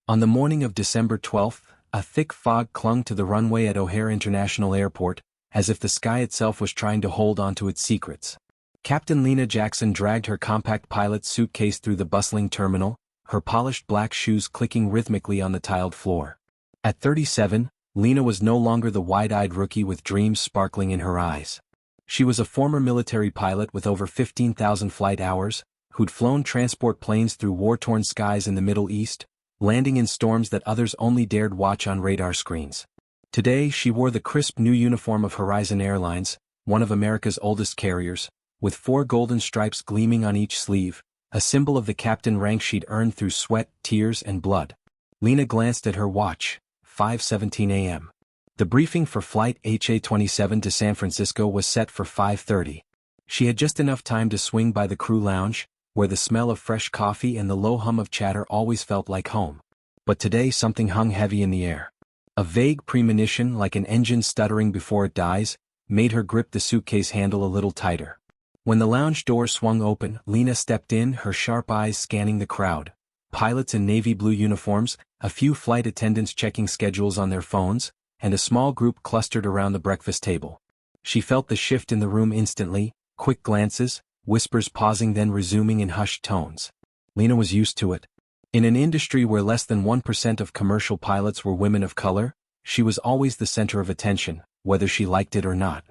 On the morning of December 12th, a thick fog clung to the runway at O'Hare International Airport, as if the sky itself was trying to hold onto its secrets. Captain Lena Jackson dragged her compact pilot's suitcase through the bustling terminal, her polished black shoes clicking rhythmically on the tiled floor. At 37, Lena was no longer the wide-eyed rookie with dreams sparkling in her eyes. She was a former military pilot with over 15,000 flight hours, who'd flown transport planes through war-torn skies in the Middle East, landing in storms that others only dared watch on radar screens. Today she wore the crisp new uniform of Horizon Airlines, one of America's oldest carriers, with 4 golden stripes gleaming on each sleeve, a symbol of the captain rank she'd earned through sweat, tears and blood. Lena glanced at her watch, 5:17 a.m. The briefing for flight HA-27 to San Francisco was set for 5:30. She had just enough time to swing by the crew lounge, where the smell of fresh coffee and the low hum of chatter always felt like home. But today something hung heavy in the air. A vague premonition, like an engine stuttering before it dies, made her grip the suitcase handle a little tighter. When the lounge door swung open, Lena stepped in, her sharp eyes scanning the crowd. Pilots in navy blue uniforms, a few flight attendants checking schedules on their phones, and a small group clustered around the breakfast table. She felt the shift in the room instantly, quick glances, whispers pausing then resuming in hushed tones. Lena was used to it. In an industry where less than 1% of commercial pilots were women of color, she was always the center of attention, whether she liked it or not.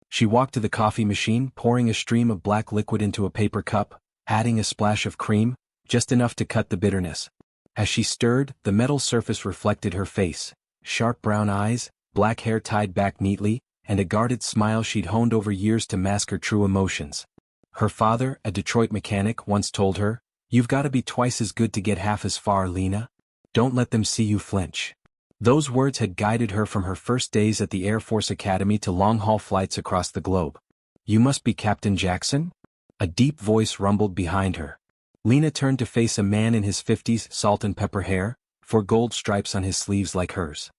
She walked to the coffee machine, pouring a stream of black liquid into a paper cup, adding a splash of cream, just enough to cut the bitterness. As she stirred, the metal surface reflected her face, sharp brown eyes, black hair tied back neatly, and a guarded smile she'd honed over years to mask her true emotions. Her father, a Detroit mechanic, once told her, "You've got to be twice as good to get half as far, Lena. Don't let them see you flinch." Those words had guided her from her first days at the Air Force Academy to long-haul flights across the globe. "You must be Captain Jackson?" A deep voice rumbled behind her. Lena turned to face a man in his 50s, salt and pepper hair, 4 gold stripes on his sleeves like hers.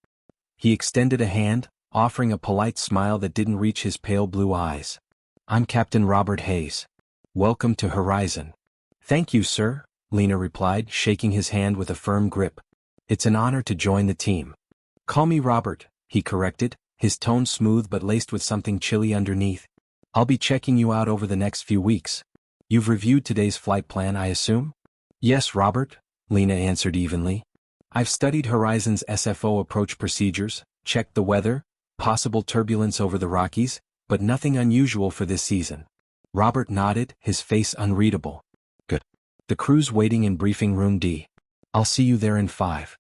He extended a hand, offering a polite smile that didn't reach his pale blue eyes. "I'm Captain Robert Hayes. Welcome to Horizon." "Thank you, sir," Lena replied, shaking his hand with a firm grip. "It's an honor to join the team." "Call me Robert," he corrected, his tone smooth but laced with something chilly underneath. "I'll be checking you out over the next few weeks. You've reviewed today's flight plan, I assume?" "Yes, Robert," Lena answered evenly. "I've studied Horizon's SFO approach procedures, checked the weather, possible turbulence over the Rockies, but nothing unusual for this season." Robert nodded, his face unreadable. "Good. The crew's waiting in briefing room D. I'll see you there in 5.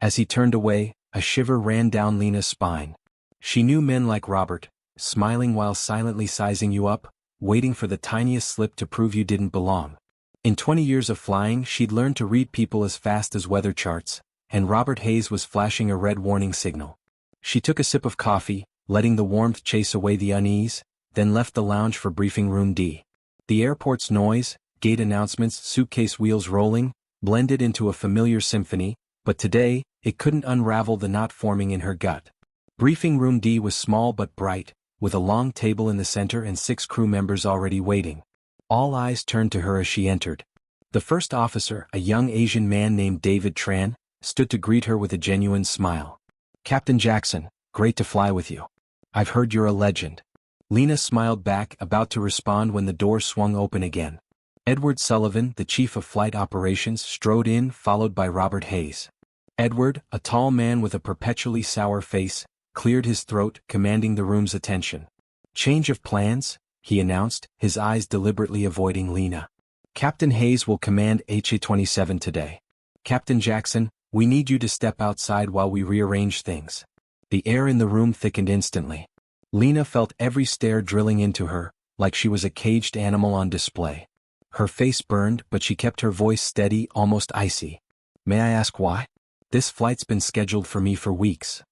As he turned away, a shiver ran down Lena's spine. She knew men like Robert, smiling while silently sizing you up, waiting for the tiniest slip to prove you didn't belong. In 20 years of flying, she'd learned to read people as fast as weather charts, and Robert Hayes was flashing a red warning signal. She took a sip of coffee, letting the warmth chase away the unease, then left the lounge for briefing room D. The airport's noise, gate announcements, suitcase wheels rolling, blended into a familiar symphony, but today, it couldn't unravel the knot forming in her gut. Briefing room D was small but bright, with a long table in the center and 6 crew members already waiting. All eyes turned to her as she entered. The first officer, a young Asian man named David Tran, stood to greet her with a genuine smile. "Captain Jackson, great to fly with you. I've heard you're a legend." Lena smiled back, about to respond when the door swung open again. Edward Sullivan, the chief of flight operations, strode in, followed by Robert Hayes. Edward, a tall man with a perpetually sour face, cleared his throat, commanding the room's attention. "Change of plans," he announced, his eyes deliberately avoiding Lena. "Captain Hayes will command HA-27 today. Captain Jackson, we need you to step outside while we rearrange things." The air in the room thickened instantly. Lena felt every stare drilling into her, like she was a caged animal on display. Her face burned, but she kept her voice steady, almost icy. "May I ask why? This flight's been scheduled for me for weeks."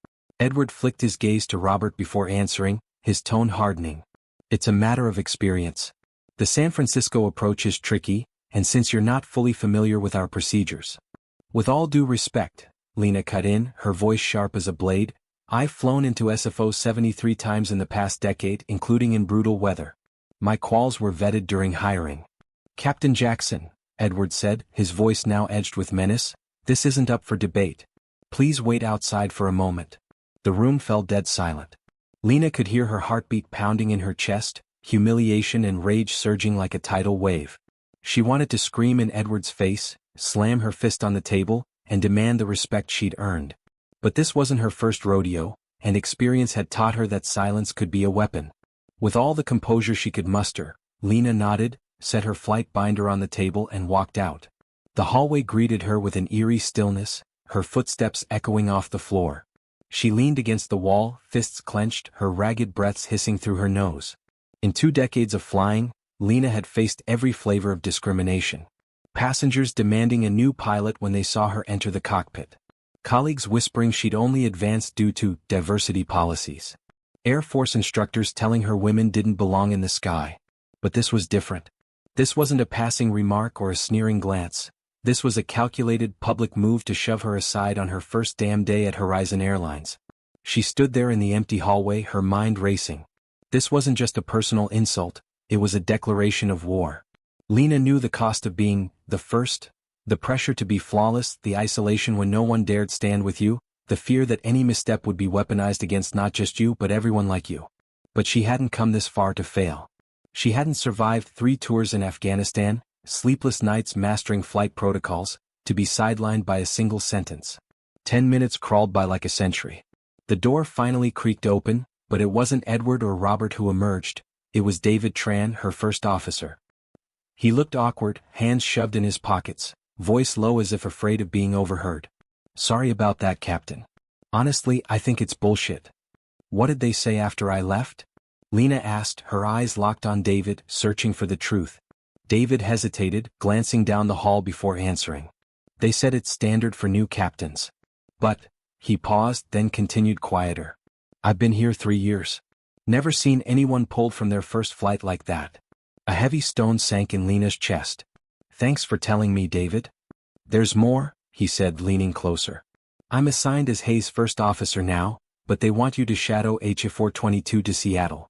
Edward flicked his gaze to Robert before answering, his tone hardening. "It's a matter of experience. The San Francisco approach is tricky, and since you're not fully familiar with our procedures." "With all due respect," Lena cut in, her voice sharp as a blade, "I've flown into SFO 73 times in the past decade, including in brutal weather. My quals were vetted during hiring." "Captain Jackson," Edward said, his voice now edged with menace, This isn't up for debate. Please wait outside for a moment. The room fell dead silent. Lena could hear her heartbeat pounding in her chest, humiliation and rage surging like a tidal wave. She wanted to scream in Edward's face, slam her fist on the table, and demand the respect she'd earned. But this wasn't her first rodeo, and experience had taught her that silence could be a weapon. With all the composure she could muster, Lena nodded, set her flight binder on the table and walked out. The hallway greeted her with an eerie stillness, her footsteps echoing off the floor. She leaned against the wall, fists clenched, her ragged breaths hissing through her nose. In 2 decades of flying, Lena had faced every flavor of discrimination. Passengers demanding a new pilot when they saw her enter the cockpit. Colleagues whispering she'd only advanced due to diversity policies. Air Force instructors telling her women didn't belong in the sky. But this was different. This wasn't a passing remark or a sneering glance. This was a calculated public move to shove her aside on her first damn day at Horizon Airlines. She stood there in the empty hallway, her mind racing. This wasn't just a personal insult, it was a declaration of war. Lena knew the cost of being the first, the pressure to be flawless, the isolation when no one dared stand with you, the fear that any misstep would be weaponized against not just you but everyone like you. But she hadn't come this far to fail. She hadn't survived 3 tours in Afghanistan, sleepless nights mastering flight protocols, to be sidelined by a single sentence. 10 minutes crawled by like a century. The door finally creaked open, but it wasn't Edward or Robert who emerged, it was David Tran, her first officer. He looked awkward, hands shoved in his pockets, voice low as if afraid of being overheard. Sorry about that, Captain. Honestly, I think it's bullshit. What did they say after I left? Lena asked, her eyes locked on David, searching for the truth. David hesitated, glancing down the hall before answering. They said it's standard for new captains. But, he paused, then continued quieter. I've been here 3 years. Never seen anyone pulled from their first flight like that. A heavy stone sank in Lena's chest. Thanks for telling me, David. There's more, he said, leaning closer. I'm assigned as Hayes' first officer now, but they want you to shadow HA-422 to Seattle.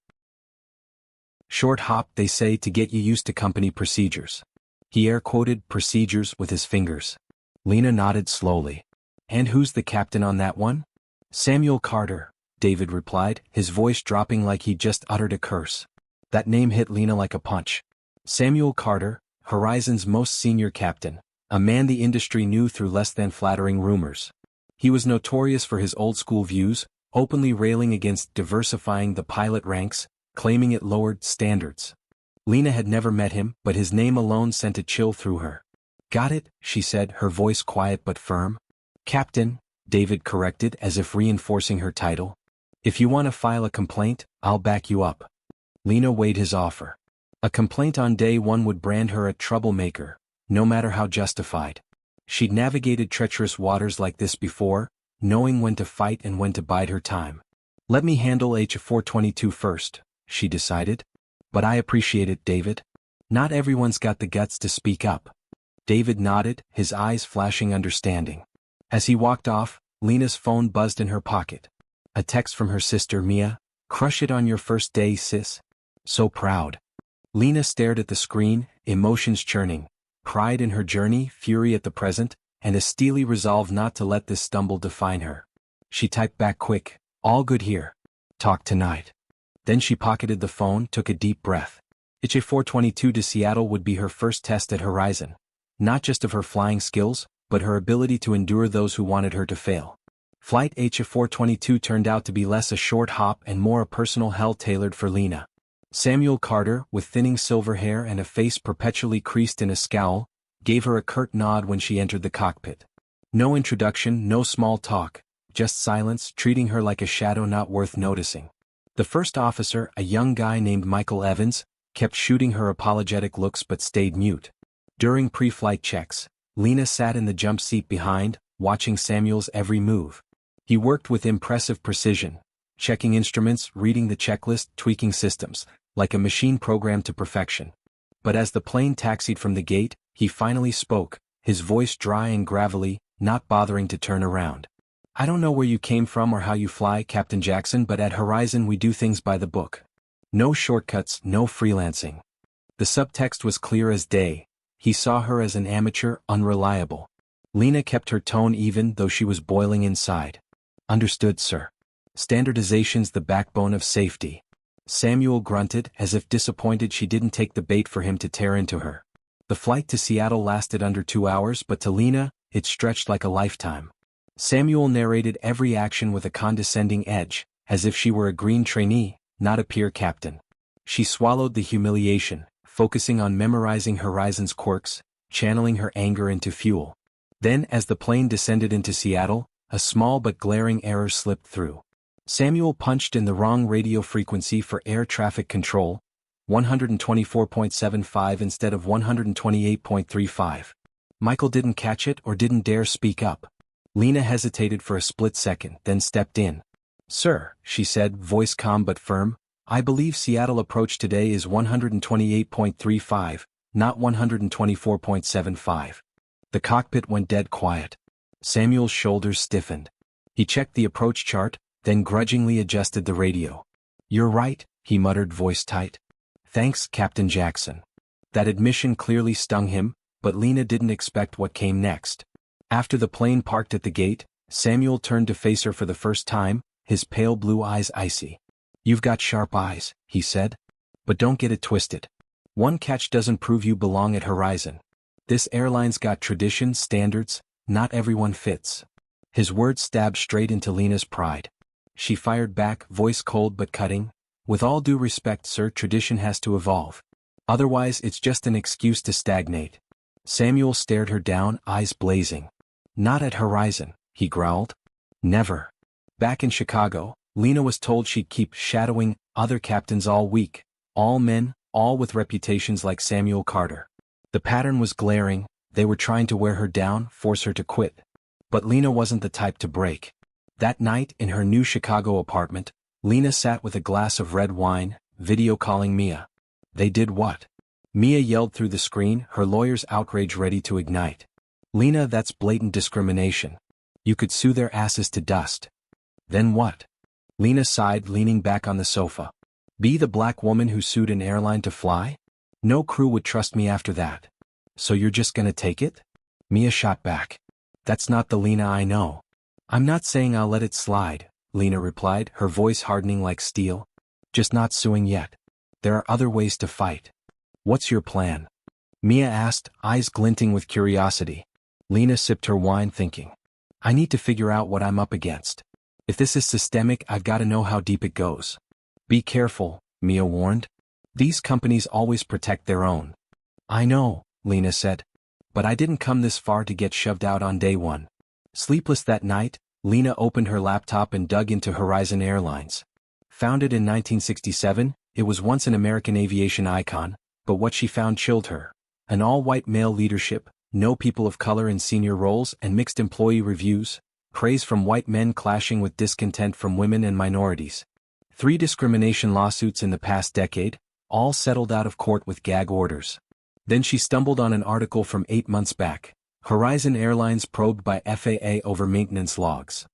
Short hop, they say, to get you used to company procedures. He air-quoted procedures with his fingers. Lena nodded slowly. And who's the captain on that one? Samuel Carter, David replied, his voice dropping like he'd just uttered a curse. That name hit Lena like a punch. Samuel Carter, Horizon's most senior captain, a man the industry knew through less than flattering rumors. He was notorious for his old-school views, openly railing against diversifying the pilot ranks, claiming it lowered standards. Lena had never met him, but his name alone sent a chill through her. Got it, she said, her voice quiet but firm. Captain, David corrected as if reinforcing her title. If you want to file a complaint, I'll back you up. Lena weighed his offer. A complaint on day 1 would brand her a troublemaker, no matter how justified. She'd navigated treacherous waters like this before, knowing when to fight and when to bide her time. Let me handle HA-422 first, she decided. But I appreciate it, David. Not everyone's got the guts to speak up. David nodded, his eyes flashing understanding. As he walked off, Lena's phone buzzed in her pocket. A text from her sister Mia. Crush it on your first day, sis. So proud. Lena stared at the screen, emotions churning. Pride in her journey, fury at the present, and a steely resolve not to let this stumble define her. She typed back quick, all good here. Talk tonight. Then she pocketed the phone, took a deep breath. HA-422 to Seattle would be her first test at Horizon. Not just of her flying skills, but her ability to endure those who wanted her to fail. Flight HA-422 turned out to be less a short hop and more a personal hell tailored for Lena. Samuel Carter, with thinning silver hair and a face perpetually creased in a scowl, gave her a curt nod when she entered the cockpit. No introduction, no small talk, just silence, treating her like a shadow not worth noticing. The first officer, a young guy named Michael Evans, kept shooting her apologetic looks but stayed mute. During pre-flight checks, Lena sat in the jump seat behind, watching Samuel's every move. He worked with impressive precision, checking instruments, reading the checklist, tweaking systems, like a machine programmed to perfection. But as the plane taxied from the gate, he finally spoke, his voice dry and gravelly, not bothering to turn around. I don't know where you came from or how you fly, Captain Jackson, but at Horizon we do things by the book. No shortcuts, no freelancing. The subtext was clear as day. He saw her as an amateur, unreliable. Lena kept her tone even though she was boiling inside. Understood, sir. Standardization's the backbone of safety. Samuel grunted as if disappointed she didn't take the bait for him to tear into her. The flight to Seattle lasted under 2 hours, but to Lena, it stretched like a lifetime. Samuel narrated every action with a condescending edge, as if she were a green trainee, not a peer captain. She swallowed the humiliation, focusing on memorizing Horizon's quirks, channeling her anger into fuel. Then, as the plane descended into Seattle, a small but glaring error slipped through. Samuel punched in the wrong radio frequency for air traffic control, 124.75 instead of 128.35. Michael didn't catch it or didn't dare speak up. Lena hesitated for a split second, then stepped in. Sir, she said, voice calm but firm, I believe Seattle approach today is 128.35, not 124.75. The cockpit went dead quiet. Samuel's shoulders stiffened. He checked the approach chart, then grudgingly adjusted the radio. You're right, he muttered, voice tight. Thanks, Captain Jackson. That admission clearly stung him, but Lena didn't expect what came next. After the plane parked at the gate, Samuel turned to face her for the first time, his pale blue eyes icy. You've got sharp eyes, he said. But don't get it twisted. One catch doesn't prove you belong at Horizon. This airline's got traditions, standards, not everyone fits. His words stabbed straight into Lena's pride. She fired back, voice cold but cutting. With all due respect, sir, tradition has to evolve. Otherwise, it's just an excuse to stagnate. Samuel stared her down, eyes blazing. Not at Horizon, he growled. Never. Back in Chicago, Lena was told she'd keep shadowing other captains all week, all men, all with reputations like Samuel Carter. The pattern was glaring, they were trying to wear her down, force her to quit. But Lena wasn't the type to break. That night, in her new Chicago apartment, Lena sat with a glass of red wine, video calling Mia. They did what? Mia yelled through the screen, her lawyer's outrage ready to ignite. Lena, that's blatant discrimination. You could sue their asses to dust. Then what? Lena sighed, leaning back on the sofa. Be the black woman who sued an airline to fly? No crew would trust me after that. So you're just gonna take it? Mia shot back. That's not the Lena I know. I'm not saying I'll let it slide, Lena replied, her voice hardening like steel. Just not suing yet. There are other ways to fight. What's your plan? Mia asked, eyes glinting with curiosity. Lena sipped her wine, thinking. I need to figure out what I'm up against. If this is systemic, I've got to know how deep it goes. Be careful, Mia warned. These companies always protect their own. I know, Lena said. But I didn't come this far to get shoved out on day one. Sleepless that night, Lena opened her laptop and dug into Horizon Airlines. Founded in 1967, it was once an American aviation icon, but what she found chilled her. An all-white male leadership, no people of color in senior roles, and mixed employee reviews, praise from white men clashing with discontent from women and minorities. 3 discrimination lawsuits in the past decade, all settled out of court with gag orders. Then she stumbled on an article from 8 months back. Horizon Airlines probed by FAA over maintenance logs.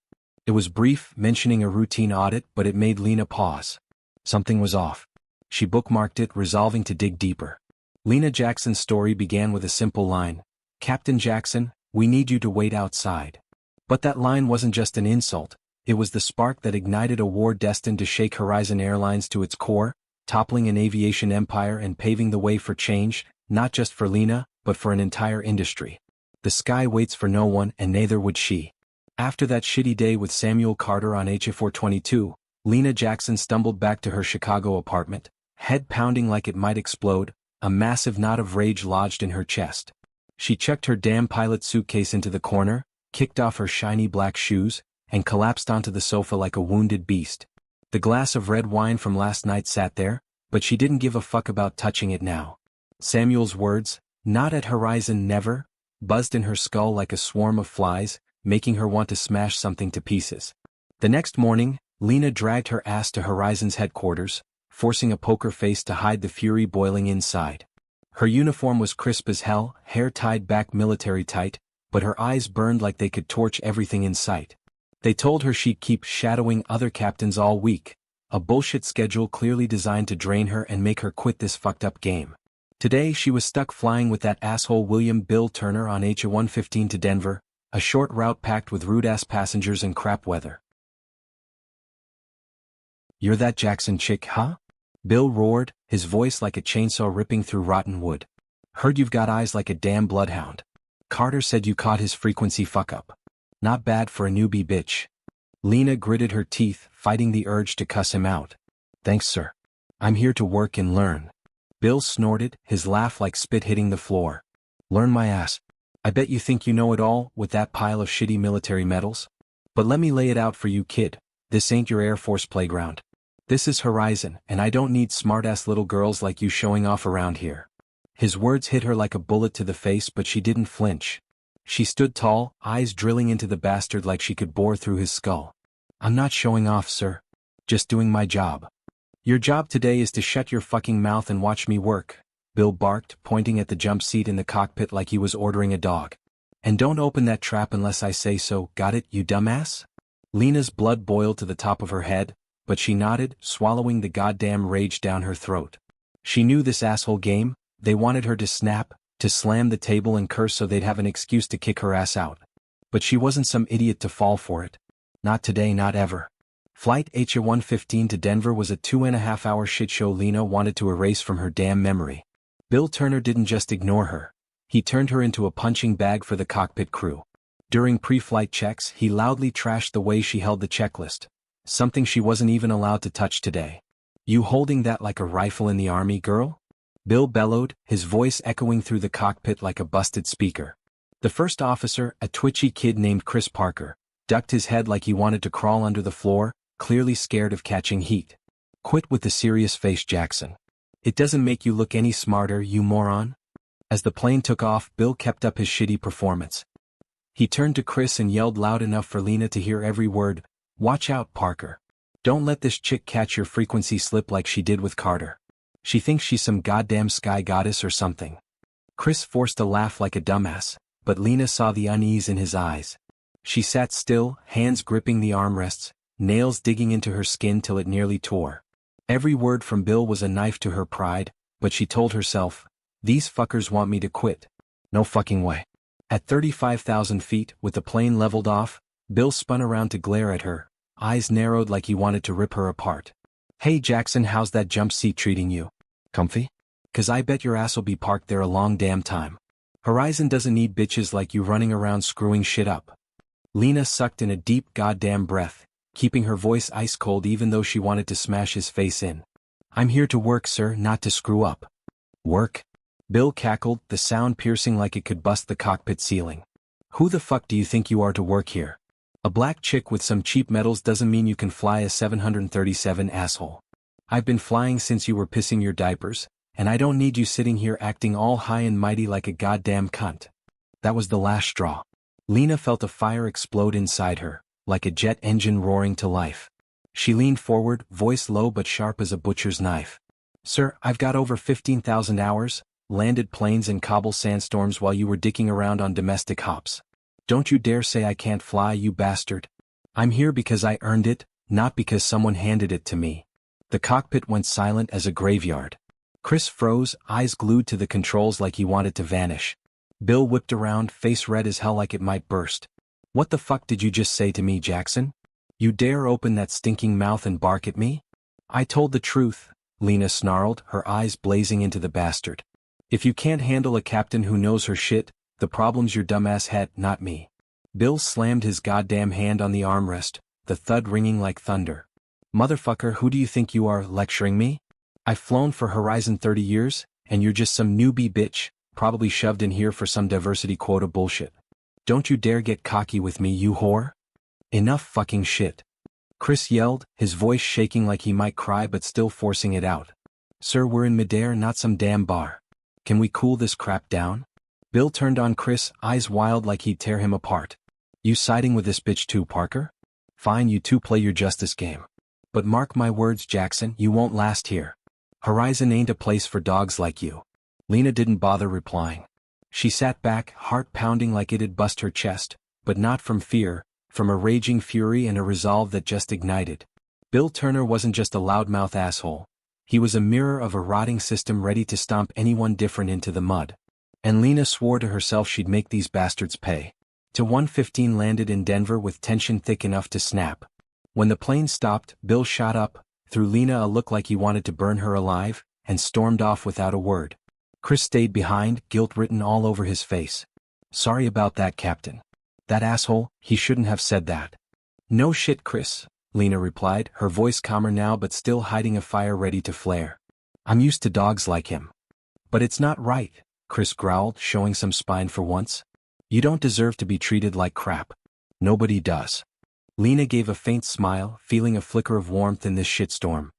It was brief, mentioning a routine audit, but it made Lena pause. Something was off. She bookmarked it, resolving to dig deeper. Lena Jackson's story began with a simple line. Captain Jackson, we need you to wait outside. But that line wasn't just an insult, it was the spark that ignited a war destined to shake Horizon Airlines to its core, toppling an aviation empire and paving the way for change, not just for Lena, but for an entire industry. The sky waits for no one, and neither would she. After that shitty day with Samuel Carter on HA422, Lena Jackson stumbled back to her Chicago apartment, head pounding like it might explode, a massive knot of rage lodged in her chest. She checked her damn pilot suitcase into the corner, kicked off her shiny black shoes, and collapsed onto the sofa like a wounded beast. The glass of red wine from last night sat there, but she didn't give a fuck about touching it now. Samuel's words, not at Horizon never, buzzed in her skull like a swarm of flies, making her want to smash something to pieces. The next morning, Lena dragged her ass to Horizon's headquarters, forcing a poker face to hide the fury boiling inside. Her uniform was crisp as hell, hair tied back military tight, but her eyes burned like they could torch everything in sight. They told her she'd keep shadowing other captains all week, a bullshit schedule clearly designed to drain her and make her quit this fucked up game. Today she was stuck flying with that asshole William Bill Turner on HA115 to Denver, A short route packed with rude-ass passengers and crap weather. "You're that Jackson chick, huh?" Bill roared, his voice like a chainsaw ripping through rotten wood. "Heard you've got eyes like a damn bloodhound. Carter said you caught his frequency fuck-up. Not bad for a newbie bitch." Lena gritted her teeth, fighting the urge to cuss him out. "Thanks, sir. I'm here to work and learn." Bill snorted, his laugh like spit hitting the floor. "Learn my ass. I bet you think you know it all, with that pile of shitty military medals? But let me lay it out for you, kid. This ain't your Air Force playground. This is Horizon, and I don't need smart-ass little girls like you showing off around here." His words hit her like a bullet to the face, but she didn't flinch. She stood tall, eyes drilling into the bastard like she could bore through his skull. "I'm not showing off, sir. Just doing my job." "Your job today is to shut your fucking mouth and watch me work," Bill barked, pointing at the jump seat in the cockpit like he was ordering a dog. "And don't open that trap unless I say so, got it, you dumbass?" Lena's blood boiled to the top of her head, but she nodded, swallowing the goddamn rage down her throat. She knew this asshole game. They wanted her to snap, to slam the table and curse so they'd have an excuse to kick her ass out. But she wasn't some idiot to fall for it. Not today, not ever. Flight HA-115 to Denver was a 2.5-hour shitshow Lena wanted to erase from her damn memory. Bill Turner didn't just ignore her. He turned her into a punching bag for the cockpit crew. During pre-flight checks, he loudly trashed the way she held the checklist. Something she wasn't even allowed to touch today. "You holding that like a rifle in the army, girl?" Bill bellowed, his voice echoing through the cockpit like a busted speaker. The first officer, a twitchy kid named Chris Parker, ducked his head like he wanted to crawl under the floor, clearly scared of catching heat. "Quit with the serious face, Jackson. It doesn't make you look any smarter, you moron." As the plane took off, Bill kept up his shitty performance. He turned to Chris and yelled loud enough for Lena to hear every word, "Watch out, Parker. Don't let this chick catch your frequency slip like she did with Carter. She thinks she's some goddamn sky goddess or something." Chris forced a laugh like a dumbass, but Lena saw the unease in his eyes. She sat still, hands gripping the armrests, nails digging into her skin till it nearly tore. Every word from Bill was a knife to her pride, but she told herself, "These fuckers want me to quit. No fucking way." At 35,000 feet, with the plane leveled off, Bill spun around to glare at her, eyes narrowed like he wanted to rip her apart. "Hey Jackson, how's that jump seat treating you? Comfy? 'Cause I bet your ass'll be parked there a long damn time. Horizon doesn't need bitches like you running around screwing shit up." Lena sucked in a deep goddamn breath, keeping her voice ice cold even though she wanted to smash his face in. "I'm here to work, sir, not to screw up." "Work?" Bill cackled, the sound piercing like it could bust the cockpit ceiling. "Who the fuck do you think you are to work here? A black chick with some cheap medals doesn't mean you can fly a 737, asshole. I've been flying since you were pissing your diapers, and I don't need you sitting here acting all high and mighty like a goddamn cunt." That was the last straw. Lena felt a fire explode inside her, like a jet engine roaring to life. She leaned forward, voice low but sharp as a butcher's knife. "Sir, I've got over 15,000 hours, landed planes in cobble sandstorms while you were dicking around on domestic hops. Don't you dare say I can't fly, you bastard. I'm here because I earned it, not because someone handed it to me." The cockpit went silent as a graveyard. Chris froze, eyes glued to the controls like he wanted to vanish. Bill whipped around, face red as hell like it might burst. "What the fuck did you just say to me, Jackson? You dare open that stinking mouth and bark at me?" "I told the truth," Lena snarled, her eyes blazing into the bastard. "If you can't handle a captain who knows her shit, the problem's your dumbass head, not me." Bill slammed his goddamn hand on the armrest, the thud ringing like thunder. "Motherfucker, who do you think you are, lecturing me? I've flown for Horizon 30 years, and you're just some newbie bitch, probably shoved in here for some diversity quota bullshit. Don't you dare get cocky with me, you whore." "Enough fucking shit," Chris yelled, his voice shaking like he might cry but still forcing it out. "Sir, we're in midair, not some damn bar. Can we cool this crap down?" Bill turned on Chris, eyes wild like he'd tear him apart. "You siding with this bitch too, Parker? Fine, you two play your justice game. But mark my words, Jackson, you won't last here. Horizon ain't a place for dogs like you." Lena didn't bother replying. She sat back, heart pounding like it'd bust her chest, but not from fear, from a raging fury and a resolve that just ignited. Bill Turner wasn't just a loudmouth asshole. He was a mirror of a rotting system ready to stomp anyone different into the mud. And Lena swore to herself she'd make these bastards pay. to 1:15 landed in Denver with tension thick enough to snap. When the plane stopped, Bill shot up, threw Lena a look like he wanted to burn her alive, and stormed off without a word. Chris stayed behind, guilt written all over his face. Sorry about that, Captain. That asshole, he shouldn't have said that. No shit, Chris, Lena replied, her voice calmer now but still hiding a fire ready to flare. I'm used to dogs like him. But it's not right, Chris growled, showing some spine for once. You don't deserve to be treated like crap. Nobody does. Lena gave a faint smile, feeling a flicker of warmth in this shitstorm.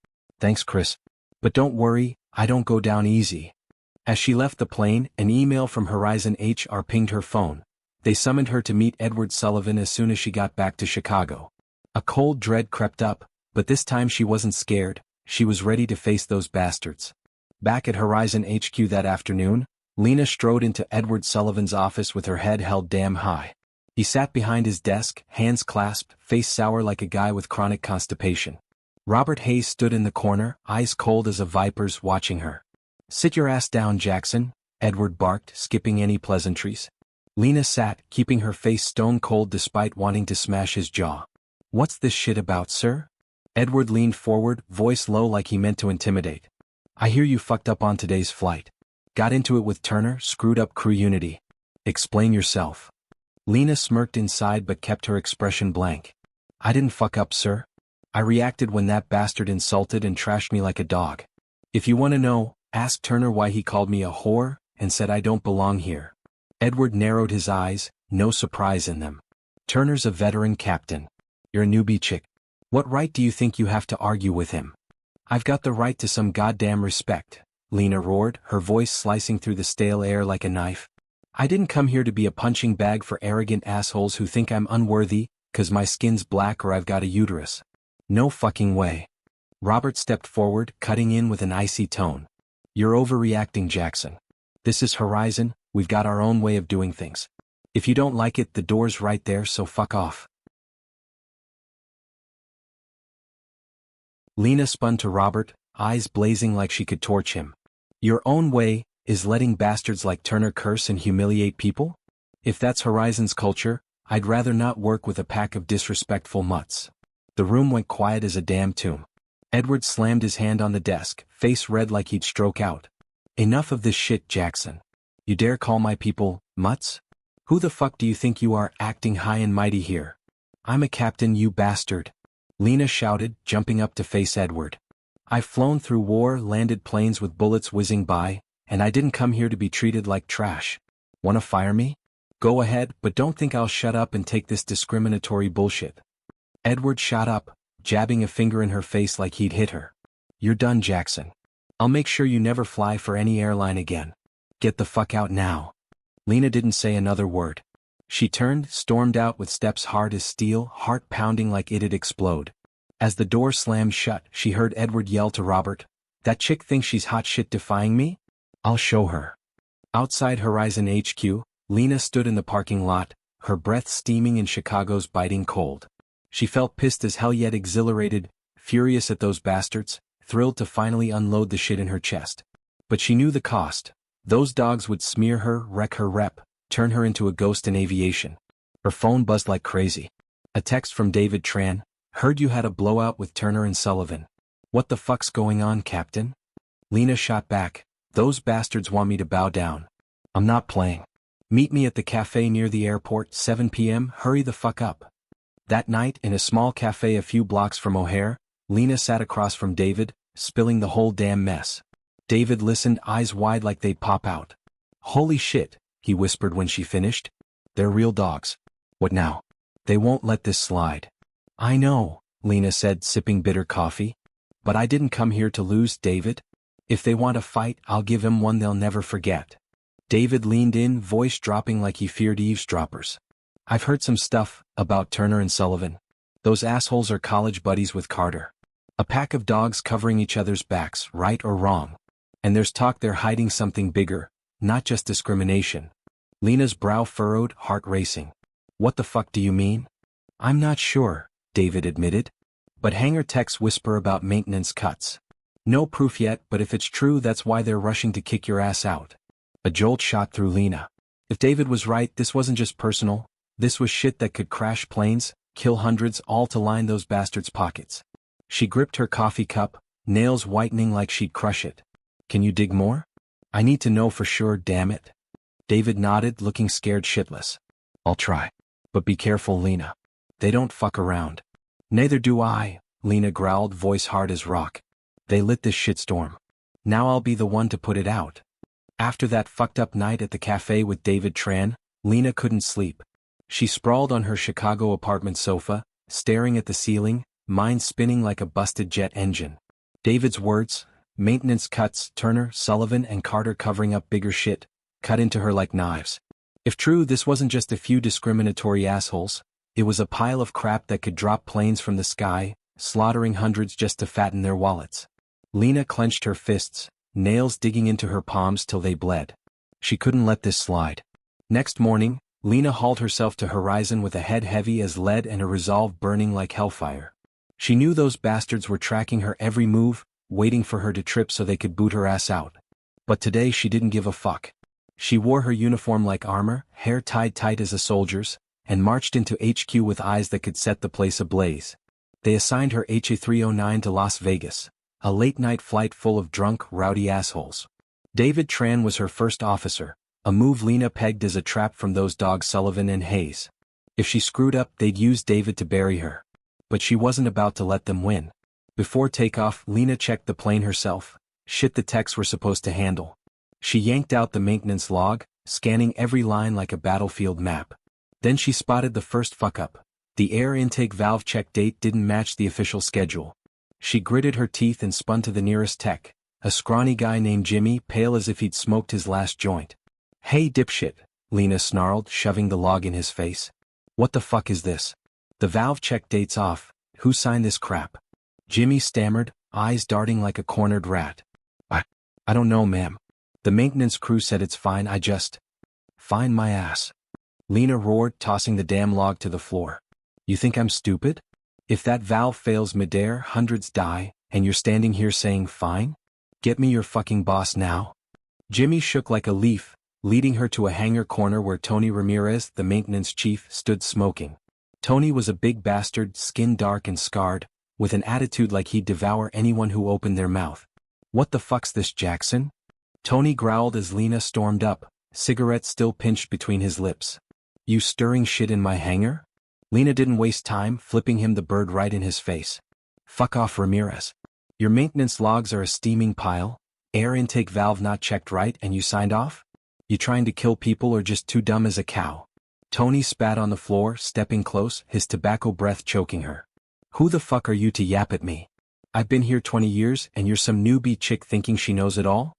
Thanks, Chris. But don't worry, I don't go down easy. As she left the plane, an email from Horizon HR pinged her phone. They summoned her to meet Edward Sullivan as soon as she got back to Chicago. A cold dread crept up, but this time she wasn't scared, she was ready to face those bastards. Back at Horizon HQ that afternoon, Lena strode into Edward Sullivan's office with her head held damn high. He sat behind his desk, hands clasped, face sour like a guy with chronic constipation. Robert Hayes stood in the corner, eyes cold as a viper's, watching her. Sit your ass down, Jackson, Edward barked, skipping any pleasantries. Lena sat, keeping her face stone cold despite wanting to smash his jaw. What's this shit about, sir? Edward leaned forward, voice low like he meant to intimidate. I hear you fucked up on today's flight. Got into it with Turner, screwed up crew unity. Explain yourself. Lena smirked inside but kept her expression blank. I didn't fuck up, sir. I reacted when that bastard insulted and trashed me like a dog. If you want to know, ask Turner why he called me a whore and said I don't belong here. Edward narrowed his eyes, no surprise in them. Turner's a veteran captain. You're a newbie chick. What right do you think you have to argue with him? I've got the right to some goddamn respect, Lena roared, her voice slicing through the stale air like a knife. I didn't come here to be a punching bag for arrogant assholes who think I'm unworthy, 'cause my skin's black or I've got a uterus. No fucking way. Robert stepped forward, cutting in with an icy tone. You're overreacting, Jackson. This is Horizon, we've got our own way of doing things. If you don't like it, the door's right there, so fuck off. Lena spun to Robert, eyes blazing like she could torch him. Your own way is letting bastards like Turner curse and humiliate people? If that's Horizon's culture, I'd rather not work with a pack of disrespectful mutts. The room went quiet as a damn tomb. Edward slammed his hand on the desk, face red like he'd stroke out. Enough of this shit, Jackson. You dare call my people mutts? Who the fuck do you think you are, acting high and mighty here? I'm a captain, you bastard. Lena shouted, jumping up to face Edward. I've flown through war, landed planes with bullets whizzing by, and I didn't come here to be treated like trash. Wanna fire me? Go ahead, but don't think I'll shut up and take this discriminatory bullshit. Edward shot up, jabbing a finger in her face like he'd hit her. You're done, Jackson. I'll make sure you never fly for any airline again. Get the fuck out now. Lena didn't say another word. She turned, stormed out with steps hard as steel, heart pounding like it'd explode. As the door slammed shut, she heard Edward yell to Robert, that chick thinks she's hot shit defying me? I'll show her. Outside Horizon HQ, Lena stood in the parking lot, her breath steaming in Chicago's biting cold. She felt pissed as hell yet exhilarated, furious at those bastards, thrilled to finally unload the shit in her chest. But she knew the cost. Those dogs would smear her, wreck her rep, turn her into a ghost in aviation. Her phone buzzed like crazy. A text from David Tran, heard you had a blowout with Turner and Sullivan. What the fuck's going on, Captain? Lena shot back, those bastards want me to bow down. I'm not playing. Meet me at the cafe near the airport, 7 p.m., hurry the fuck up. That night, in a small cafe a few blocks from O'Hare, Lena sat across from David, spilling the whole damn mess. David listened, eyes wide like they'd pop out. Holy shit, he whispered when she finished. They're real dogs. What now? They won't let this slide. I know, Lena said, sipping bitter coffee. But I didn't come here to lose, David. If they want a fight, I'll give them one they'll never forget. David leaned in, voice dropping like he feared eavesdroppers. I've heard some stuff about Turner and Sullivan. Those assholes are college buddies with Carter. A pack of dogs covering each other's backs, right or wrong. And there's talk they're hiding something bigger, not just discrimination. Lena's brow furrowed, heart racing. What the fuck do you mean? I'm not sure, David admitted. But hangar techs whisper about maintenance cuts. No proof yet, but if it's true, that's why they're rushing to kick your ass out. A jolt shot through Lena. If David was right, this wasn't just personal, This was shit that could crash planes, kill hundreds, all to line those bastards' pockets. She gripped her coffee cup, nails whitening like she'd crush it. Can you dig more? I need to know for sure, damn it. David nodded, looking scared shitless. I'll try. But be careful, Lena. They don't fuck around. Neither do I, Lena growled, voice hard as rock. They lit this shitstorm. Now I'll be the one to put it out. After that fucked up night at the cafe with David Tran, Lena couldn't sleep. She sprawled on her Chicago apartment sofa, staring at the ceiling, mind spinning like a busted jet engine. David's words, maintenance cuts, Turner, Sullivan and Carter covering up bigger shit, cut into her like knives. If true, this wasn't just a few discriminatory assholes, it was a pile of crap that could drop planes from the sky, slaughtering hundreds just to fatten their wallets. Lena clenched her fists, nails digging into her palms till they bled. She couldn't let this slide. Next morning, Lena hauled herself to Horizon with a head heavy as lead and a resolve burning like hellfire. She knew those bastards were tracking her every move, waiting for her to trip so they could boot her ass out. But today she didn't give a fuck. She wore her uniform like armor, hair tied tight as a soldier's, and marched into HQ with eyes that could set the place ablaze. They assigned her HA-309 to Las Vegas, a late-night flight full of drunk, rowdy assholes. David Tran was her first officer, a move Lena pegged as a trap from those dogs Sullivan and Hayes. If she screwed up, they'd use David to bury her. But she wasn't about to let them win. Before takeoff, Lena checked the plane herself, shit the techs were supposed to handle. She yanked out the maintenance log, scanning every line like a battlefield map. Then she spotted the first fuck-up. The air intake valve check date didn't match the official schedule. She gritted her teeth and spun to the nearest tech, a scrawny guy named Jimmy, pale as if he'd smoked his last joint. Hey dipshit, Lena snarled, shoving the log in his face. What the fuck is this? The valve check date's off. Who signed this crap? Jimmy stammered, eyes darting like a cornered rat. I don't know, ma'am. The maintenance crew said it's fine, Fine my ass. Lena roared, tossing the damn log to the floor. You think I'm stupid? If that valve fails midair, hundreds die, and you're standing here saying fine? Get me your fucking boss now. Jimmy shook like a leaf, leading her to a hangar corner where Tony Ramirez, the maintenance chief, stood smoking. Tony was a big bastard, skin dark and scarred, with an attitude like he'd devour anyone who opened their mouth. What the fuck's this, Jackson? Tony growled as Lena stormed up, cigarette still pinched between his lips. You stirring shit in my hangar? Lena didn't waste time, flipping him the bird right in his face. Fuck off, Ramirez. Your maintenance logs are a steaming pile, air intake valve not checked right, and you signed off? You trying to kill people or just too dumb as a cow? Tony spat on the floor, stepping close, his tobacco breath choking her. Who the fuck are you to yap at me? I've been here 20 years and you're some newbie chick thinking she knows it all?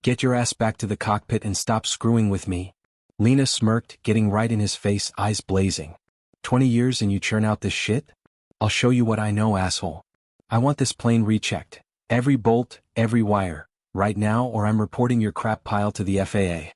Get your ass back to the cockpit and stop screwing with me. Lena smirked, getting right in his face, eyes blazing. 20 years and you churn out this shit? I'll show you what I know, asshole. I want this plane rechecked. Every bolt, every wire. Right now or I'm reporting your crap pile to the FAA.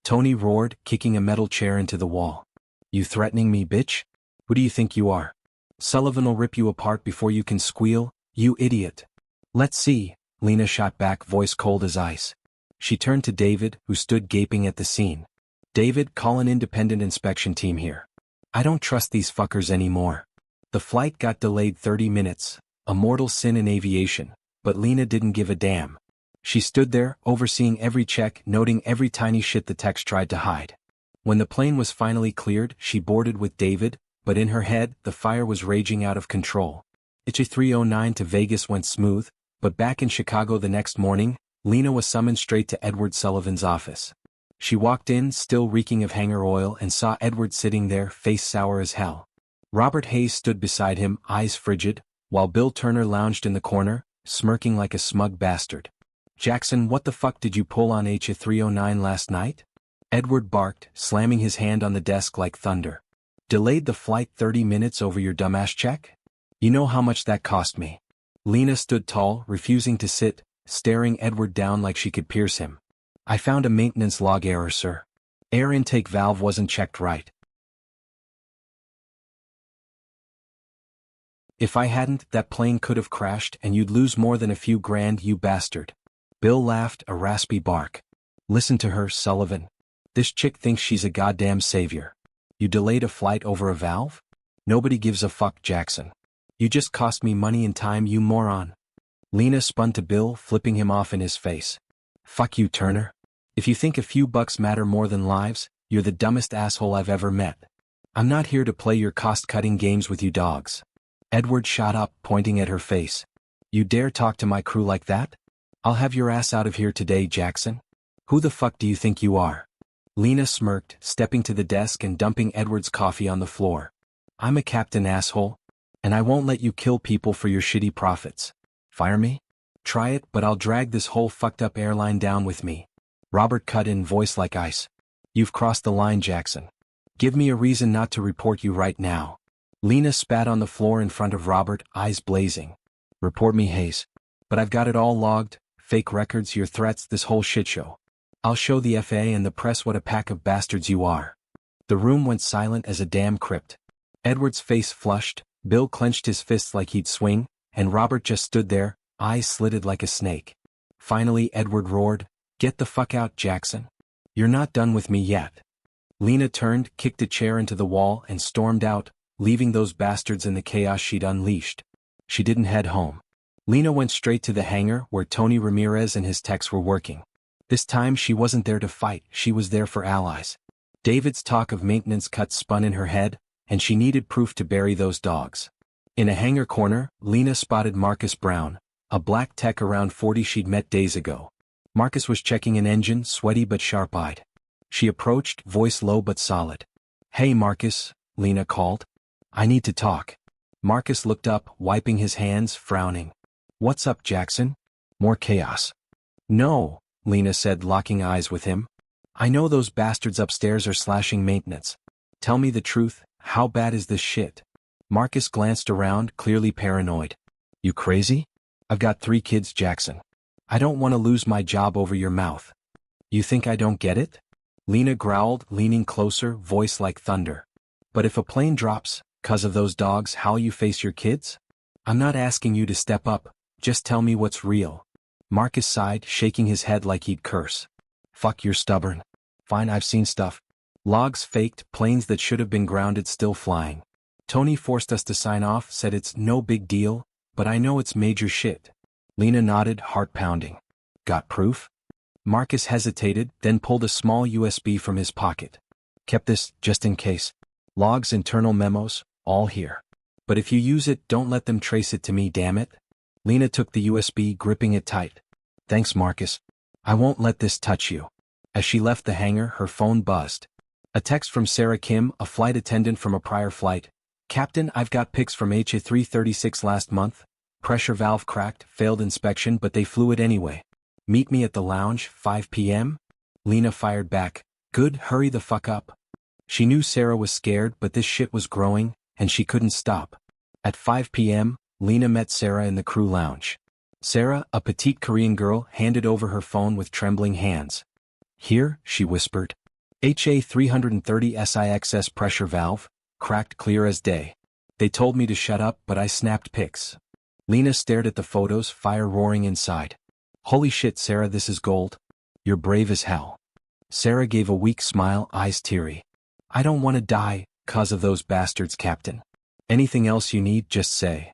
Tony roared, kicking a metal chair into the wall. You threatening me, bitch? Who do you think you are? Sullivan'll rip you apart before you can squeal, you idiot. Let's see, Lena shot back, voice cold as ice. She turned to David, who stood gaping at the scene. David, call an independent inspection team here. I don't trust these fuckers anymore. The flight got delayed 30 minutes, a mortal sin in aviation, but Lena didn't give a damn. She stood there, overseeing every check, noting every tiny shit the techs tried to hide. When the plane was finally cleared, she boarded with David, but in her head, the fire was raging out of control. HA-309 to Vegas went smooth, but back in Chicago the next morning, Lena was summoned straight to Edward Sullivan's office. She walked in, still reeking of hangar oil, and saw Edward sitting there, face sour as hell. Robert Hayes stood beside him, eyes frigid, while Bill Turner lounged in the corner, smirking like a smug bastard. Jackson, what the fuck did you pull on HA-309 last night? Edward barked, slamming his hand on the desk like thunder. Delayed the flight 30 minutes over your dumbass check? You know how much that cost me. Lena stood tall, refusing to sit, staring Edward down like she could pierce him. I found a maintenance log error, sir. Air intake valve wasn't checked right. If I hadn't, that plane could have crashed and you'd lose more than a few grand, you bastard. Bill laughed, a raspy bark. Listen to her, Sullivan. This chick thinks she's a goddamn savior. You delayed a flight over a valve? Nobody gives a fuck, Jackson. You just cost me money and time, you moron. Lena spun to Bill, flipping him off in his face. Fuck you, Turner. If you think a few bucks matter more than lives, you're the dumbest asshole I've ever met. I'm not here to play your cost-cutting games with you dogs. Edward shot up, pointing at her face. You dare talk to my crew like that? I'll have your ass out of here today, Jackson. Who the fuck do you think you are? Lena smirked, stepping to the desk and dumping Edward's coffee on the floor. I'm a captain, asshole. And I won't let you kill people for your shitty profits. Fire me? Try it, but I'll drag this whole fucked up airline down with me. Robert cut in, voice like ice. You've crossed the line, Jackson. Give me a reason not to report you right now. Lena spat on the floor in front of Robert, eyes blazing. Report me, Hayes. But I've got it all logged, fake records, your threats, this whole shitshow. I'll show the FAA and the press what a pack of bastards you are. The room went silent as a damn crypt. Edward's face flushed, Bill clenched his fists like he'd swing, and Robert just stood there, eyes slitted like a snake. Finally Edward roared, Get the fuck out, Jackson. You're not done with me yet. Lena turned, kicked a chair into the wall and stormed out, leaving those bastards in the chaos she'd unleashed. She didn't head home. Lena went straight to the hangar where Tony Ramirez and his techs were working. This time she wasn't there to fight, she was there for allies. David's talk of maintenance cuts spun in her head, and she needed proof to bury those dogs. In a hangar corner, Lena spotted Marcus Brown, a black tech around 40 she'd met days ago. Marcus was checking an engine, sweaty but sharp-eyed. She approached, voice low but solid. Hey Marcus, Lena called. I need to talk. Marcus looked up, wiping his hands, frowning. What's up, Jackson? More chaos. No, Lena said, locking eyes with him. I know those bastards upstairs are slashing maintenance. Tell me the truth, how bad is this shit? Marcus glanced around, clearly paranoid. You crazy? I've got 3 kids, Jackson. I don't want to lose my job over your mouth. You think I don't get it? Lena growled, leaning closer, voice like thunder. But if a plane drops, 'cause of those dogs, how'll you face your kids? I'm not asking you to step up, just tell me what's real. Marcus sighed, shaking his head like he'd curse. Fuck, you're stubborn. Fine, I've seen stuff. Logs faked, planes that should have been grounded still flying. Tony forced us to sign off, said it's no big deal, but I know it's major shit. Lena nodded, heart pounding. Got proof? Marcus hesitated, then pulled a small USB from his pocket. Kept this, just in case. Logs, internal memos, all here. But if you use it, don't let them trace it to me, damn it. Lena took the USB, gripping it tight. Thanks, Marcus. I won't let this touch you. As she left the hangar, her phone buzzed. A text from Sarah Kim, a flight attendant from a prior flight. Captain, I've got pics from HA336 last month. Pressure valve cracked, failed inspection, but they flew it anyway. Meet me at the lounge, 5 p.m.? Lena fired back. Good, hurry the fuck up. She knew Sarah was scared, but this shit was growing, and she couldn't stop. At 5 p.m., Lena met Sarah in the crew lounge. Sarah, a petite Korean girl, handed over her phone with trembling hands. Here, she whispered. HA330 SIXS pressure valve, cracked clear as day. They told me to shut up, but I snapped pics. Lena stared at the photos, fire roaring inside. Holy shit, Sarah, this is gold. You're brave as hell. Sarah gave a weak smile, eyes teary. I don't want to die, 'cause of those bastards, Captain. Anything else you need, just say.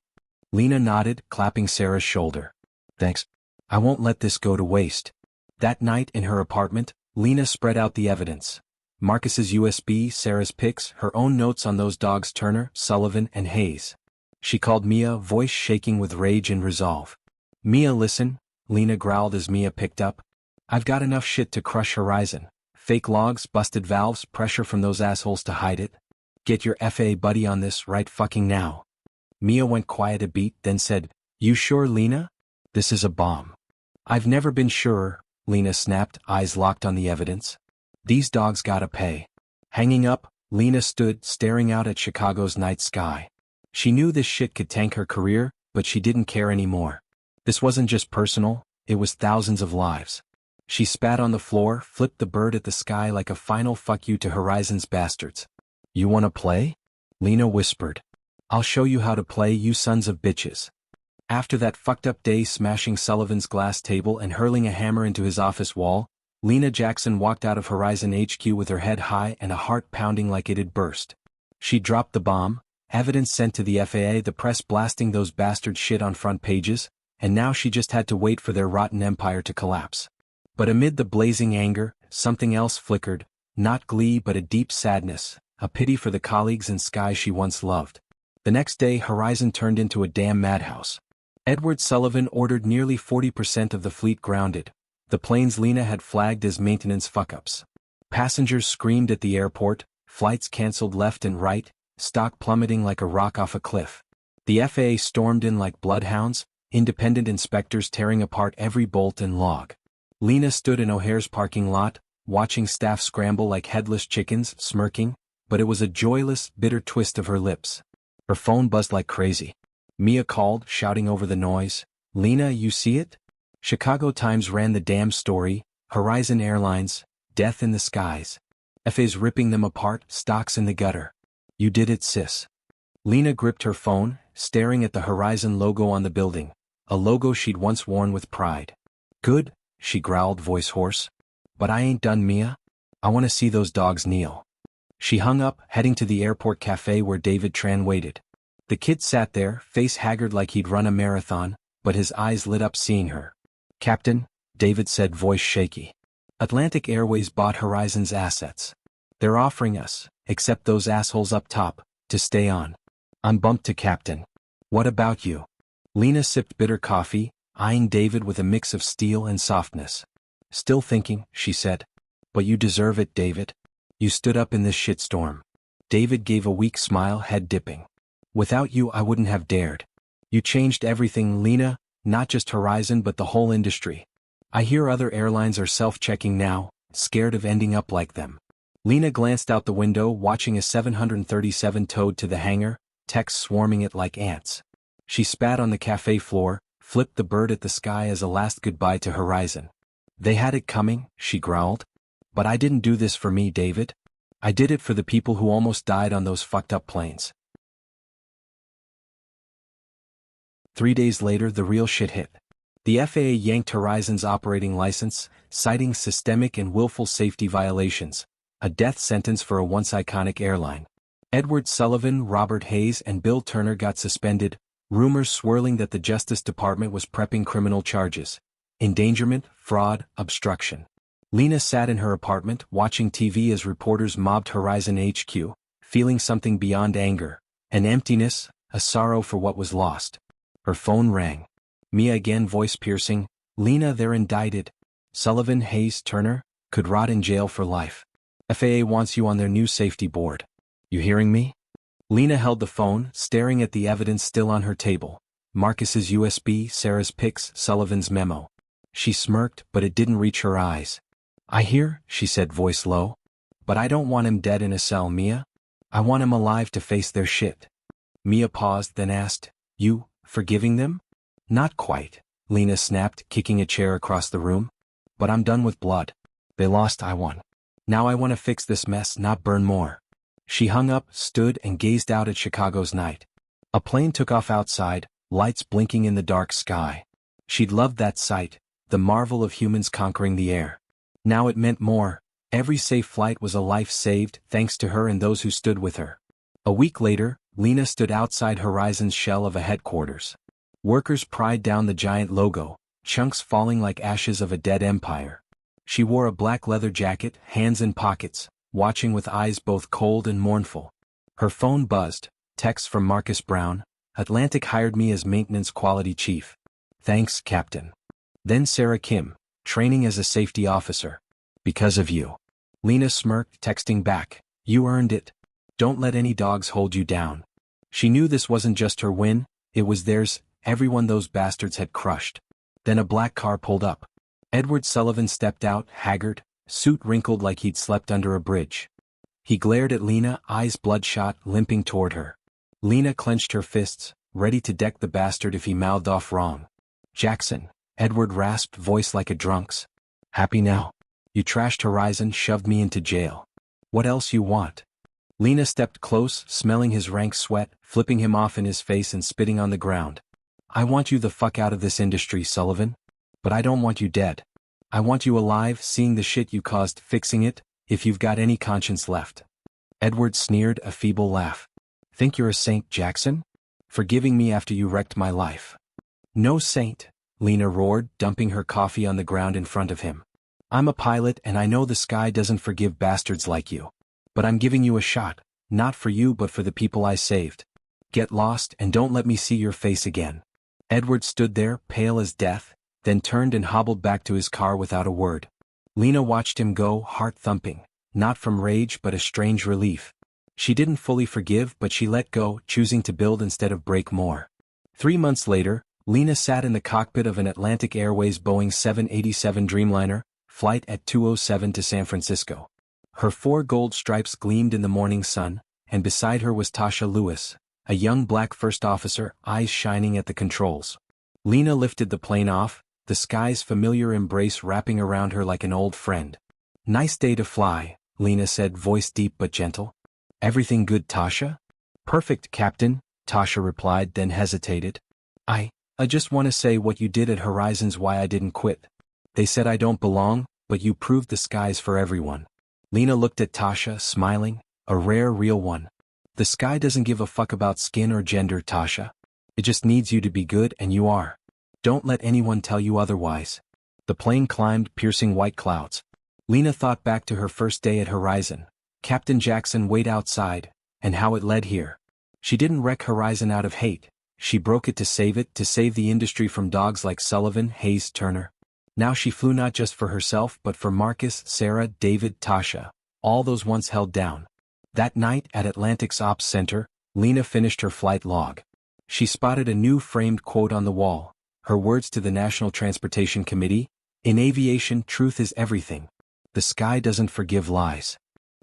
Lena nodded, clapping Sarah's shoulder. Thanks. I won't let this go to waste. That night in her apartment, Lena spread out the evidence. Marcus's USB, Sarah's pics, her own notes on those dogs Turner, Sullivan, and Hayes. She called Mia, voice shaking with rage and resolve. Mia, listen, Lena growled as Mia picked up. I've got enough shit to crush Horizon. Fake logs, busted valves, pressure from those assholes to hide it. Get your FAA buddy on this right fucking now. Mia went quiet a beat, then said, You sure, Lena? This is a bomb. I've never been surer, Lena snapped, eyes locked on the evidence. These dogs gotta pay. Hanging up, Lena stood, staring out at Chicago's night sky. She knew this shit could tank her career, but she didn't care anymore. This wasn't just personal, it was thousands of lives. She spat on the floor, flipped the bird at the sky like a final fuck you to Horizon's bastards. You wanna play? Lena whispered. I'll show you how to play, you sons of bitches. After that fucked up day smashing Sullivan's glass table and hurling a hammer into his office wall, Lena Jackson walked out of Horizon HQ with her head high and a heart pounding like it had burst. She dropped the bomb, evidence sent to the FAA, the press blasting those bastard shit on front pages, and now she just had to wait for their rotten empire to collapse. But amid the blazing anger, something else flickered, not glee but a deep sadness, a pity for the colleagues and skies she once loved. The next day Horizon turned into a damn madhouse. Edward Sullivan ordered nearly 40% of the fleet grounded, the planes Lena had flagged as maintenance fuck-ups. Passengers screamed at the airport, flights cancelled left and right, stock plummeting like a rock off a cliff. The FAA stormed in like bloodhounds, independent inspectors tearing apart every bolt and log. Lena stood in O'Hare's parking lot, watching staff scramble like headless chickens, smirking, but it was a joyless, bitter twist of her lips. Her phone buzzed like crazy. Mia called, shouting over the noise, "Lena, you see it? Chicago Times ran the damn story, Horizon Airlines, death in the skies. FA's ripping them apart, stocks in the gutter. You did it, sis." Lena gripped her phone, staring at the Horizon logo on the building, a logo she'd once worn with pride. "Good," she growled, voice hoarse. "But I ain't done, Mia. I want to see those dogs kneel." She hung up, heading to the airport cafe where David Tran waited. The kid sat there, face haggard like he'd run a marathon, but his eyes lit up seeing her. "Captain," David said, voice shaky. "Atlantic Airways bought Horizon's assets. They're offering us, except those assholes up top, to stay on." I'm bumped to Captain. "What about you?" Lena sipped bitter coffee, eyeing David with a mix of steel and softness. "Still thinking," she said. "But you deserve it, David. You stood up in this shitstorm." David gave a weak smile, head dipping. "Without you I wouldn't have dared. You changed everything, Lena, not just Horizon but the whole industry. I hear other airlines are self-checking now, scared of ending up like them." Lena glanced out the window, watching a 737 towed to the hangar, techs swarming it like ants. She spat on the cafe floor, flipped the bird at the sky as a last goodbye to Horizon. "They had it coming," she growled. "But I didn't do this for me, David. I did it for the people who almost died on those fucked up planes." 3 days later the real shit hit. The FAA yanked Horizon's operating license, citing systemic and willful safety violations, a death sentence for a once iconic airline. Edward Sullivan, Robert Hayes and Bill Turner got suspended, rumors swirling that the Justice Department was prepping criminal charges. Endangerment, fraud, obstruction. Lena sat in her apartment watching TV as reporters mobbed Horizon HQ, feeling something beyond anger, an emptiness, a sorrow for what was lost. Her phone rang. Mia again, voice piercing, "Lena, they're indicted. Sullivan, Hayes, Turner, could rot in jail for life. FAA wants you on their new safety board. You hearing me?" Lena held the phone, staring at the evidence still on her table. Marcus's USB, Sarah's pics, Sullivan's memo. She smirked, but it didn't reach her eyes. "I hear," she said, voice low. "But I don't want him dead in a cell, Mia. I want him alive to face their shit." Mia paused, then asked, "You, forgiving them?" "Not quite," Lena snapped, kicking a chair across the room. "But I'm done with blood. They lost, I won. Now I want to fix this mess, not burn more." She hung up, stood and gazed out at Chicago's night. A plane took off outside, lights blinking in the dark sky. She'd loved that sight, the marvel of humans conquering the air. Now it meant more. Every safe flight was a life saved, thanks to her and those who stood with her. A week later, Lena stood outside Horizon's shell of a headquarters. Workers pried down the giant logo, chunks falling like ashes of a dead empire. She wore a black leather jacket, hands in pockets, watching with eyes both cold and mournful. Her phone buzzed, text from Marcus Brown, "Atlantic hired me as maintenance quality chief. Thanks, Captain." Then Sarah Kim, "Training as a safety officer. Because of you." Lena smirked, texting back, "You earned it. Don't let any dogs hold you down." She knew this wasn't just her win, it was theirs, everyone those bastards had crushed. Then a black car pulled up. Edward Sullivan stepped out, haggard, suit wrinkled like he'd slept under a bridge. He glared at Lena, eyes bloodshot, limping toward her. Lena clenched her fists, ready to deck the bastard if he mouthed off wrong. "Jackson," Edward rasped, voice like a drunk's. "Happy now? You trashed Horizon, shoved me into jail. What else you want?" Lena stepped close, smelling his rank sweat, flipping him off in his face and spitting on the ground. "I want you the fuck out of this industry, Sullivan. But I don't want you dead. I want you alive, seeing the shit you caused, fixing it, if you've got any conscience left. Edward sneered, a feeble laugh. Think you're a saint, Jackson? Forgiving me after you wrecked my life. No saint, Lena roared, dumping her coffee on the ground in front of him. I'm a pilot and I know the sky doesn't forgive bastards like you. But I'm giving you a shot, not for you but for the people I saved. Get lost and don't let me see your face again. Edward stood there, pale as death, then turned and hobbled back to his car without a word. Lena watched him go, heart thumping, not from rage but a strange relief. She didn't fully forgive but she let go, choosing to build instead of break more. 3 months later, Lena sat in the cockpit of an Atlantic Airways Boeing 787 Dreamliner, flight at 2:07 to San Francisco. Her 4 gold stripes gleamed in the morning sun, and beside her was Tasha Lewis, a young black first officer, eyes shining at the controls. Lena lifted the plane off, the sky's familiar embrace wrapping around her like an old friend. Nice day to fly, Lena said, voice deep but gentle. Everything good, Tasha? Perfect, Captain, Tasha replied, then hesitated. I just want to say what you did at Horizon's why I didn't quit. They said I don't belong, but you proved the sky's for everyone. Lena looked at Tasha, smiling, a rare, real one. The sky doesn't give a fuck about skin or gender, Tasha. It just needs you to be good, and you are. Don't let anyone tell you otherwise. The plane climbed, piercing white clouds. Lena thought back to her first day at Horizon. Captain Jackson wait outside, and how it led here. She didn't wreck Horizon out of hate. She broke it to save the industry from dogs like Sullivan, Hayes, Turner. Now she flew not just for herself but for Marcus, Sarah, David, Tasha, all those once held down. That night at Atlantic's Ops Center, Lena finished her flight log. She spotted a new framed quote on the wall, her words to the National Transportation Committee, "In aviation, truth is everything. The sky doesn't forgive lies."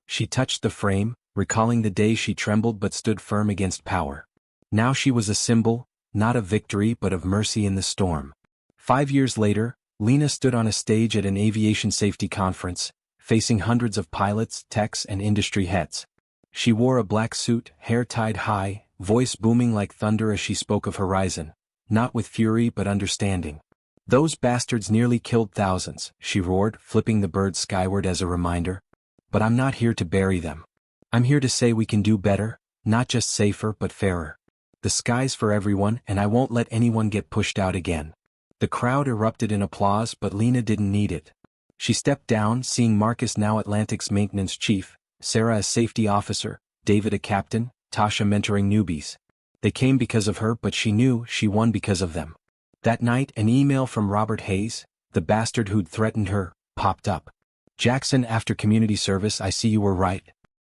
She touched the frame, recalling the day she trembled but stood firm against power. Now she was a symbol, not of victory but of mercy in the storm. 5 years later, Lena stood on a stage at an aviation safety conference, facing hundreds of pilots, techs, and industry heads. She wore a black suit, hair tied high, voice booming like thunder as she spoke of Horizon, not with fury but understanding. "Those bastards nearly killed thousands," she roared, flipping the bird skyward as a reminder. "But I'm not here to bury them. I'm here to say we can do better, not just safer but fairer. The sky's for everyone and I won't let anyone get pushed out again." The crowd erupted in applause but Lena didn't need it. She stepped down, seeing Marcus, now Atlantic's maintenance chief, Sarah a safety officer, David a captain, Tasha mentoring newbies. They came because of her but she knew she won because of them. That night an email from Robert Hayes, the bastard who'd threatened her, popped up. "Jackson, after community service I see you were right.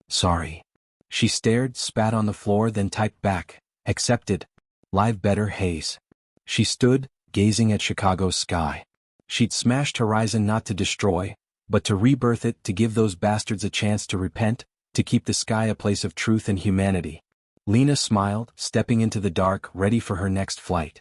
Sorry." She stared, spat on the floor, then typed back, "Accepted. Live better, Hayes." She stood, gazing at Chicago's sky. She'd smashed Horizon not to destroy, but to rebirth it, to give those bastards a chance to repent, to keep the sky a place of truth and humanity. Lena smiled, stepping into the dark, ready for her next flight.